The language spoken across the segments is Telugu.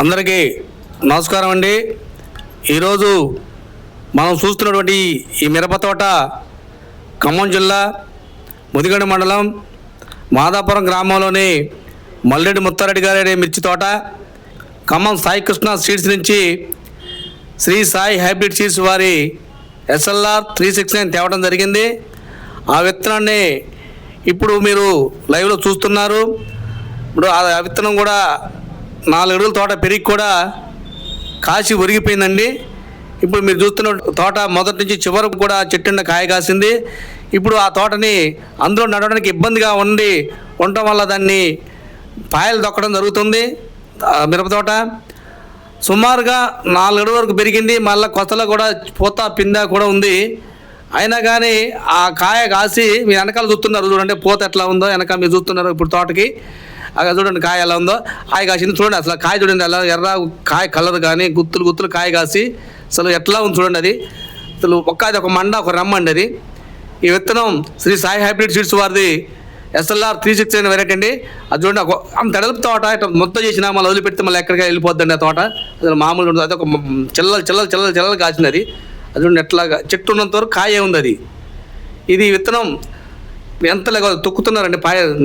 అందరికీ నమస్కారం అండి. ఈరోజు మనం చూస్తున్నటువంటి ఈ మిరప తోట ఖమ్మం జిల్లా ముదిగొండ మండలం మాదాపురం గ్రామంలోని మల్లెడ్డి ముత్తారెడ్డి గారి మిర్చి తోట. ఖమ్మం సాయి కృష్ణ సీడ్స్ నుంచి శ్రీ సాయి హైబ్రిడ్ సీడ్స్ వారి SLR 369 తేవడం జరిగింది. ఆ విత్తనాన్ని ఇప్పుడు మీరు లైవ్లో చూస్తున్నారు. ఇప్పుడు ఆ విత్తనం కూడా 4 అడుగుల తోట పెరిగి కూడా కాసి ఒరిగిపోయిందండి. ఇప్పుడు మీరు చూస్తున్న తోట మొదటి నుంచి చివరకు కూడా చెట్టు కాయ కాసింది. ఇప్పుడు ఆ తోటని అందులో నడవడానికి ఇబ్బందిగా ఉండటం వల్ల దాన్ని పాయలు దొక్కడం జరుగుతుంది. మిరప తోట సుమారుగా 4 అడుగుల వరకు పెరిగింది. మళ్ళీ కొత్తలో కూడా పూత పింద కూడా ఉంది. అయినా కానీ ఆ కాయ కాసి మీరు వెనకాల చూస్తున్నారు చూడండి, పూత ఎట్లా ఉందో వెనకాల మీరు చూస్తున్నారు. ఇప్పుడు తోటకి అక్కడ చూడండి కాయ ఎలా ఉందో, కాయ కాసింది చూడండి. అసలు కాయ చూడండి ఎలా ఎర్ర కాయ కలర్ కానీ గుత్తులు కాయ కాసి అసలు ఎట్లా ఉంది చూడండి. అది అసలు అది ఒక మండ ఒక రమ్మండి. అది ఈ విత్తనం శ్రీ సాయి హైబ్రిడ్ సీడ్స్ వారిది SLR 369 వెరైటీ అండి. అది చూడండి అంత ఎడలుపు తోట ఇట్లా మొత్తం చేసినా మళ్ళీ వదిలిపెడితే మళ్ళీ ఎక్కడికి వెళ్ళిపోద్దండి. ఆ తోట అసలు మామూలు ఉంటుంది. అది ఒక చిల్లలు కాసింది. అది చూడండి ఎట్లాగా చెట్టు ఉన్నంత వరకు కాయ ఉంది. అది ఇది విత్తనం ఎంతలాగా తొక్కుతున్నారండి.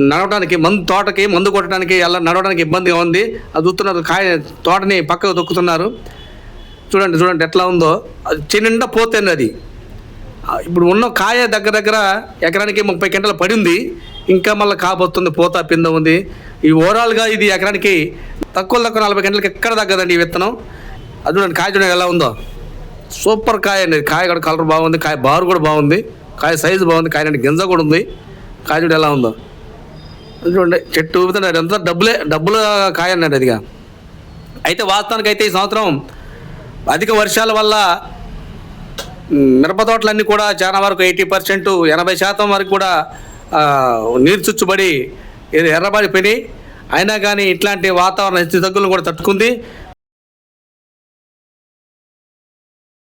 నడవడానికి తోటకి మందు కొట్టడానికి అలా నడవడానికి ఇబ్బందిగా ఉంది. అది చూస్తున్నారు కాయ తోటని పక్కకు తొక్కుతున్నారు. చూడండి ఎట్లా ఉందో. అది చిన్న పోతుంది. అది ఇప్పుడు ఉన్న కాయ దగ్గర ఎకరానికి 30 క్వింటాలు పడింది. ఇంకా మళ్ళీ కాపోతుంది, పోత పింద ఉంది. ఈ ఓవరాల్గా ఇది ఎకరానికి తక్కువ 40 క్వింటాలకి ఎక్కడ తగ్గదండి ఈ విత్తనం. అది చూడండి కాయ చూడండి ఎలా ఉందో. సూపర్ కాయ అండి. కాయ కూడా కలర్ బాగుంది, కాయ బారు కూడా బాగుంది, కాయ సైజు బాగుంది, కాయ గింజ కూడా ఉంది. కాయ చూడు ఎలా ఉందో. చూడండి చెట్టు ఊపుతున్నారు. ఎంత డబ్బుల కాయ అన్నాడు అదిగా. అయితే వాస్తవానికి అయితే ఈ సంవత్సరం అధిక వర్షాల వల్ల మిరప తోటలన్నీ కూడా చాలా వరకు 80%, 80% వరకు కూడా నీరు చుచ్చుబడి ఎర్రబడిపోయి, అయినా కానీ ఇట్లాంటి వాతావరణ హెచ్చుతగ్గులను కూడా తట్టుకుంది.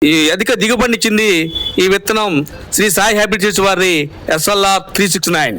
ఈ అధిక దిగుబడినిచ్చింది ఈ విత్తనం శ్రీ సాయి హైబ్రిడ్ సీడ్స్ వారి SLR 369.